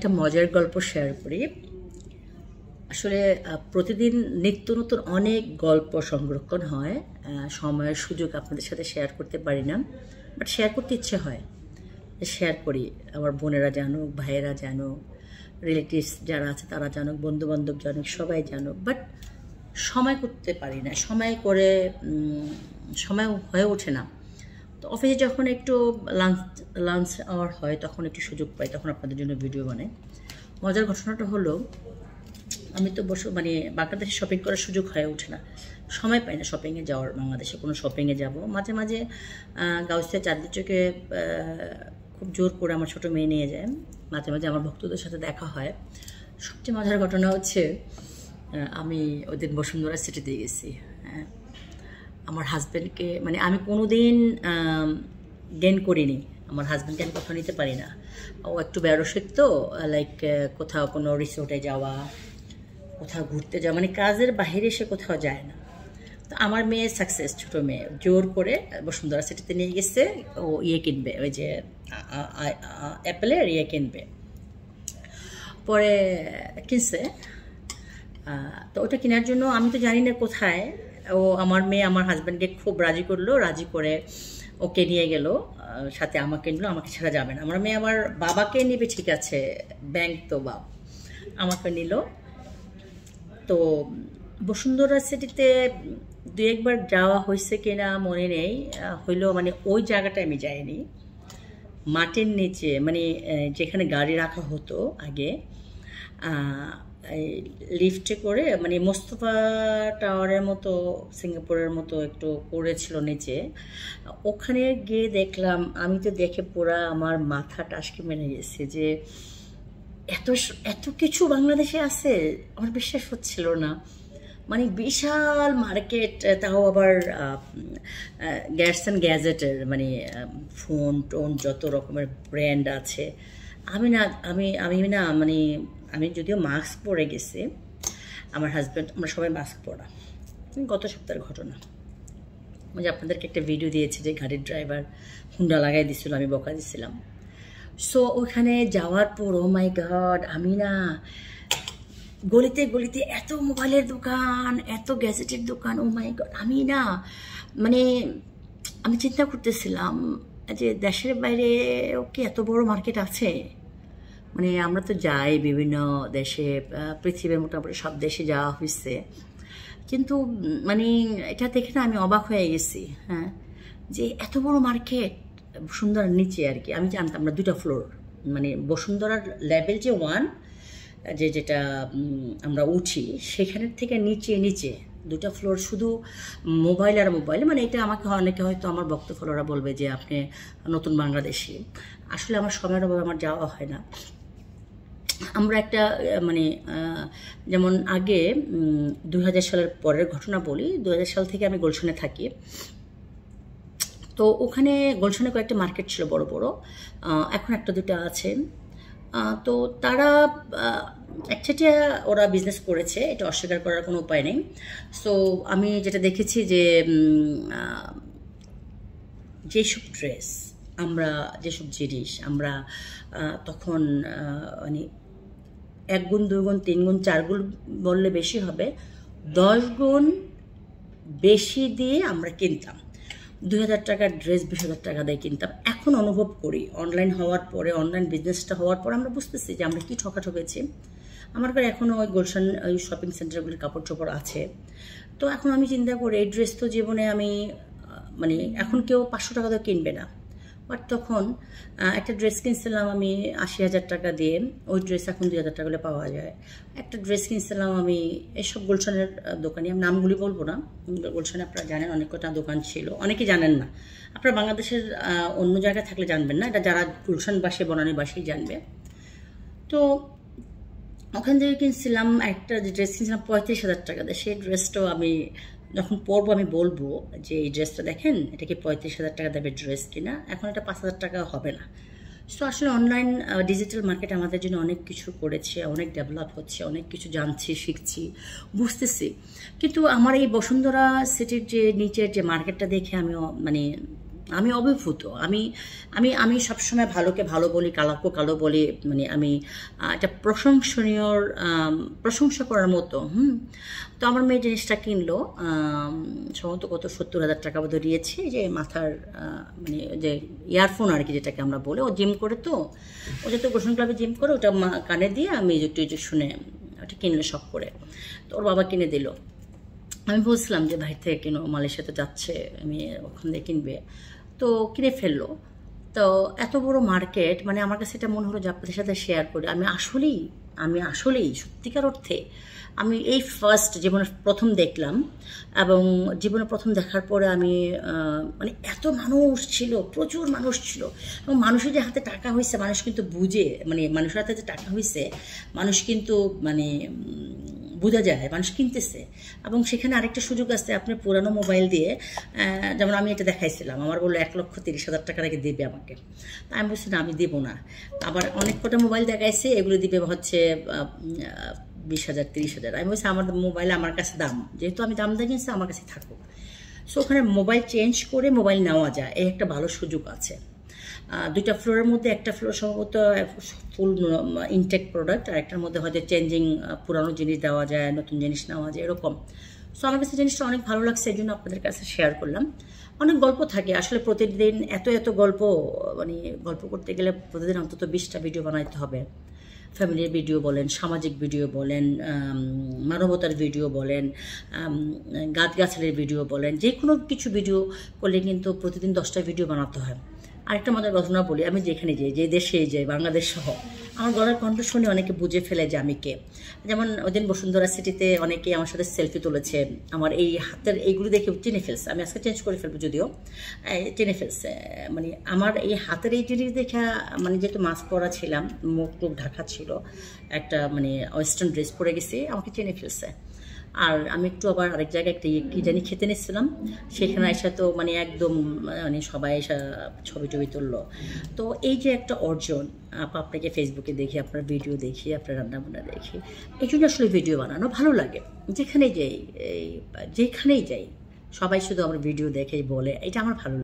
একটা মজার গল্প শেয়ার করি। আসলে প্রতিদিন নিত্য নতুন অনেক গল্প সংরক্ষণ হয়, সময়ের সুযোগ আপনাদের সাথে শেয়ার করতে পারি না, বাট শেয়ার করতে ইচ্ছে হয়, শেয়ার করি। আমার বোনেরা জানুক, ভাইয়েরা জানুক, রিলেটিভস যারা আছে তারা জানুক, বন্ধুবান্ধব জানুক, সবাই জানুক, বাট সময় করতে পারি না, সময় হয়ে ওঠে না। তো অফিসে যখন একটু লাঞ্চ আওয়ার হয় তখন একটু সুযোগ পাই, তখন আপনাদের জন্য ভিডিও বানাই। মজার ঘটনাটা হলো, আমি তো বাংলাদেশে শপিং করার সুযোগ হয়ে ওঠে না, সময় পাই না শপিংয়ে যাওয়ার। বাংলাদেশে কোনো শপিংয়ে যাব, মাঝে মাঝে গাউসিয়া চাঁদনি চোখে খুব জোর করে আমার ছোটো মেয়ে নিয়ে যায়, মাঝে মাঝে আমার ভক্তদের সাথে দেখা হয়। সবচেয়ে মজার ঘটনা হচ্ছে, আমি ওই দিন বসুন্ধরা সিটিতে গেছি। আমার হাজব্যান্ডকে আমি কোনো দিন গেন করিনি, আমার হাজব্যান্ডকে আমি কোথাও নিতে পারি না। ও একটু বেরোসিক, তো লাইক কোথাও কোনো রিসোর্টে যাওয়া, কোথাও ঘুরতে যাওয়া, কাজের বাইরে সে কোথাও যায় না। তো আমার মেয়ে সাকসেস, ছোটো মেয়ে, জোর করে বসুন্ধরা সিটিতে নিয়ে গেছে। ও কিনবে, ওই যে অ্যাপেলের কিনবে। পরে কিনছে, তো ওটা কেনার জন্য আমি তো জানি না কোথায়। ও আমার মেয়ে আমার হাজব্যান্ডকে খুব রাজি করলো, রাজি করে ওকে নিয়ে গেল, সাথে আমাকে নিল। আমাকে ছাড়া যাবে না, আমার মেয়ে আমার বাবাকে নিবে, ঠিক আছে, ব্যাংক তো বাপ, আমাকে নিল। তো বসুন্ধরা সিটিতে দু একবার যাওয়া হয়েছে কিনা মনে নেই, হইলেও ওই জায়গাটায় আমি যাইনি। মাটির নিচে যেখানে গাড়ি রাখা হতো আগে, লিফটে করে মোস্তফা টাওয়ারের মতো, সিঙ্গাপুরের মতো একটু করেছিল নিচে, ওখানে গিয়ে দেখলাম। আমি তো দেখে পুরা আমার মাথা টাসকে মেরে গেছে যে এত কিছু বাংলাদেশে আছে, আমার বিশ্বাস হচ্ছিল না। বিশাল মার্কেট, তাও আবার গ্যাস অ্যান্ড গ্যাজেটের, ফোন টোন যত রকমের ব্র্যান্ড আছে। আমি যদিও মাস্ক পরে গেছি, আমার হাজব্যান্ড, আমরা সবাই মাস্ক পরা। গত সপ্তাহের ঘটনা, আপনাদেরকে একটা ভিডিও দিয়েছি যে গাড়ির ড্রাইভার হুন্ডা লাগাই দিছিল, আমি বকা দিছিলাম। সো ওখানে যাওয়ার পর, ও মাই গড, আমি গলিতে গলিতে এত মোবাইলের দোকান, এত গ্যাজেটের দোকান, ও মাই গড। আমি চিন্তা করতেছিলাম যে দেশের বাইরে কি এত বড় মার্কেট আছে। আমরা তো যাই বিভিন্ন দেশে, পৃথিবীর মোটামুটি সব দেশে যাওয়া হয়েছে, কিন্তু এটা দেখে না আমি অবাক হয়ে গেছি। হ্যাঁ, যে এত বড় মার্কেট বসুন্ধরার নিচে আর কি। আমি জানতাম না 2টা ফ্লোর, বসুন্ধরার লেভেল যে 1, যেটা আমরা উঠি, সেখানের থেকে নিচে 2টা ফ্লোর শুধু মোবাইল আর মোবাইল। এটা আমাকে অনেকে হয়তো আমার ভক্ত ফলোরা বলবে যে আপনি নতুন বাংলাদেশি। আসলে আমার সময়ের অভাবে আমার যাওয়া হয় না। আমরা একটা যেমন আগে 2000 সালের পরের ঘটনা বলি। 2000 সাল থেকে আমি গুলশানে থাকি। তো ওখানে গুলশানে কয়েকটা মার্কেট ছিল বড় বড়, এখন একটা দুটা আছে। তো তারা একচেটিয়া ওরা বিজনেস করেছে, এটা অস্বীকার করার কোনো উপায় নেই। সো আমি যেটা দেখেছি যে যেসব ড্রেস, যেসব জিনিস আমরা তখন 1 গুণ 2 গুণ 3 গুণ 4 গুণ বললে বেশি হবে, 10 গুণ বেশি দিয়ে আমরা কিনতাম। 2000 টাকার ড্রেস 20,000 টাকা দিয়ে কিনতাম। এখন অনুভব করি, অনলাইন হওয়ার পরে, অনলাইন বিজনেসটা হওয়ার পরে আমরা বুঝতেছি যে আমরা কি ঠকেছি। আমার ঘরে এখনও ওই গুলশান ওই শপিং সেন্টারগুলির কাপড় চোপড় আছে। তো এখন আমি চিন্তা করি, এই ড্রেস তো জীবনে আমি এখন কেউ 500 টাকা দিয়ে কিনবে না, বাট তখন একটা ড্রেস কিনছিলাম আমি 80,000 টাকা দিয়ে, ওই ড্রেস এখন 2,000 টাকা করে পাওয়া যায়। একটা ড্রেস কিনছিলাম আমি এসব গুলশানের দোকানে, আমি নামগুলি বলবো না। গুলশানে আপনারা জানেন অনেক কটা দোকান ছিল, অনেকে জানেন না। আপনারা বাংলাদেশের অন্য জায়গায় থাকলে জানবেন না, এটা যারা গুলশানবাসী বনানীবাসী জানবে। তো ওখান থেকে কিনছিলাম একটা ড্রেস, কিনছিলাম 35,000 টাকা দিয়ে। সেই ড্রেসটাও আমি যখন পরবো আমি বলবো যে এই ড্রেসটা দেখেন, এটা কি 35,000 টাকা দেবে ড্রেস কিনা, এখন এটা 5,000 টাকা হবে না। সো আসলে অনলাইন ডিজিটাল মার্কেট আমাদের জন্য অনেক কিছু করেছে, অনেক ডেভেলপ হচ্ছে, অনেক কিছু জানছি, শিখছি, বুঝতেছি। কিন্তু আমার এই বসুন্ধরা সিটির যে নিচের যে মার্কেটটা দেখে আমি আমি অভিভূত। আমি আমি আমি সবসময় ভালোকে ভালো বলি, কালোকে কালো বলি, মানে আমি একটা প্রশংসনীয়, প্রশংসা করার মতো। তো আমার মেয়ে জিনিসটা কিনলো, সম্ভবত কত 70,000 টাকা বোধ দিয়েছি, যে মাথার মানে যে ইয়ারফোন আর কি, যেটাকে আমরা বলি। ও জিম করে, তো ও যেহেতু গোসল ক্লাবে জিম করে, ওটা কানে দিয়ে মিউজিক টিউজিক শুনে ওটা কিনলো শখ করে। তো ওর বাবা কিনে দিল। আমি বলছিলাম যে ভাই থেকে কিনো, মালয়েশিয়াতে যাচ্ছে, আমি ওখান থেকে কিনবে। তো কিনে ফেললো। তো এত বড় মার্কেট, মানে আমার কাছে এটা মনে হলো যে আপনাদের সাথে শেয়ার করি। আমি আসলেই সত্যিকার অর্থে আমি এই ফার্স্ট জীবনে প্রথম দেখলাম, এবং জীবনে প্রথম দেখার পরে আমি মানে এত মানুষ ছিল, প্রচুর মানুষ ছিল, এবং মানুষের যে হাতে টাকা হয়েছে মানুষ কিন্তু বুঝে, মানে মানুষের হাতে যে টাকা হয়েছে মানুষ কিন্তু মানে বোঝা যায় মানুষ কিনতেছে। এবং সেখানে আরেকটা সুযোগ আছে, আপনি পুরানো মোবাইল দিয়ে, যেমন আমি এটা দেখাইছিলাম, আমার বললো 1,30,000 টাকা রেখে দেবে আমাকে। আমি বলছি না, আমি দেবো না। আবার অনেক কটা মোবাইল দেখাইছে, এগুলো দিবে হচ্ছে 20,000 30,000। আমি বলছি আমার মোবাইল আমার কাছে দাম, যেহেতু আমি দাম দিয়ে কিনছি আমার কাছে থাকুক। সো ওখানে মোবাইল চেঞ্জ করে মোবাইল নেওয়া যায়, এই একটা ভালো সুযোগ আছে। 2টা ফ্লোরের মধ্যে একটা ফ্লোর সম্ভবত ফুল ইনটেক প্রোডাক্ট, আর একটার মধ্যে হয়তো চেঞ্জিং, পুরানো জিনিস দেওয়া যায়, নতুন জিনিস নেওয়া যায়, এরকম। সো আমার কাছে জিনিসটা অনেক ভালো লাগছে, এই জন্য আপনাদের কাছে শেয়ার করলাম। অনেক গল্প থাকে আসলে, প্রতিদিন এত গল্প, মানে গল্প করতে গেলে প্রতিদিন অন্তত 20টা ভিডিও বানাইতে হবে। ফ্যামিলির ভিডিও বলেন, সামাজিক ভিডিও বলেন, মানবতার ভিডিও বলেন, গাছগাছালির ভিডিও বলেন, যে কোনো কিছু ভিডিও করলে কিন্তু প্রতিদিন 10টা ভিডিও বানাতে হয়। আরেকটা মজার ঘটনা বলি, আমি যেখানে যাই, যে দেশে যাই, বাংলাদেশ সহ, আমার গলার কণ্ঠ শুনে অনেকে বুঝে ফেলে যে আমি কে। যেমন ওই দিন বসুন্ধরা সিটিতে অনেকে আমার সাথে সেলফি তুলেছে, আমার এই হাতের এইগুলো দেখে চিনে ফেলছে। আমি আজকে চেঞ্জ করে ফেলবো যদিও, চিনে ফেলছে। মানে আমার এই হাতের এই জিনিস দেখা, মানে যেহেতু মাস্ক পরা ছিলাম, মুখ টুক ঢাকা ছিল, একটা মানে ওয়েস্টার্ন ড্রেস পরে গেছি, আমাকে চিনে ফেলছে। আর আমি একটু আবার আরেক জায়গায় একটা কি জানি খেতে নিচ্ছিলাম, সেখানে এসে তো মানে একদম মানে সবাই এসে ছবি টবি তুললো। তো এই যে একটা অর্জন, আপনাকে ফেসবুকে দেখি, আপনার ভিডিও দেখি, আপনার রান্নাবান্না দেখি, এই জন্য আসলে ভিডিও বানানো ভালো লাগে। যেখানেই যাই সবাই শুধু আমার ভিডিও দেখে বলে, এটা আমার ভালো লাগে।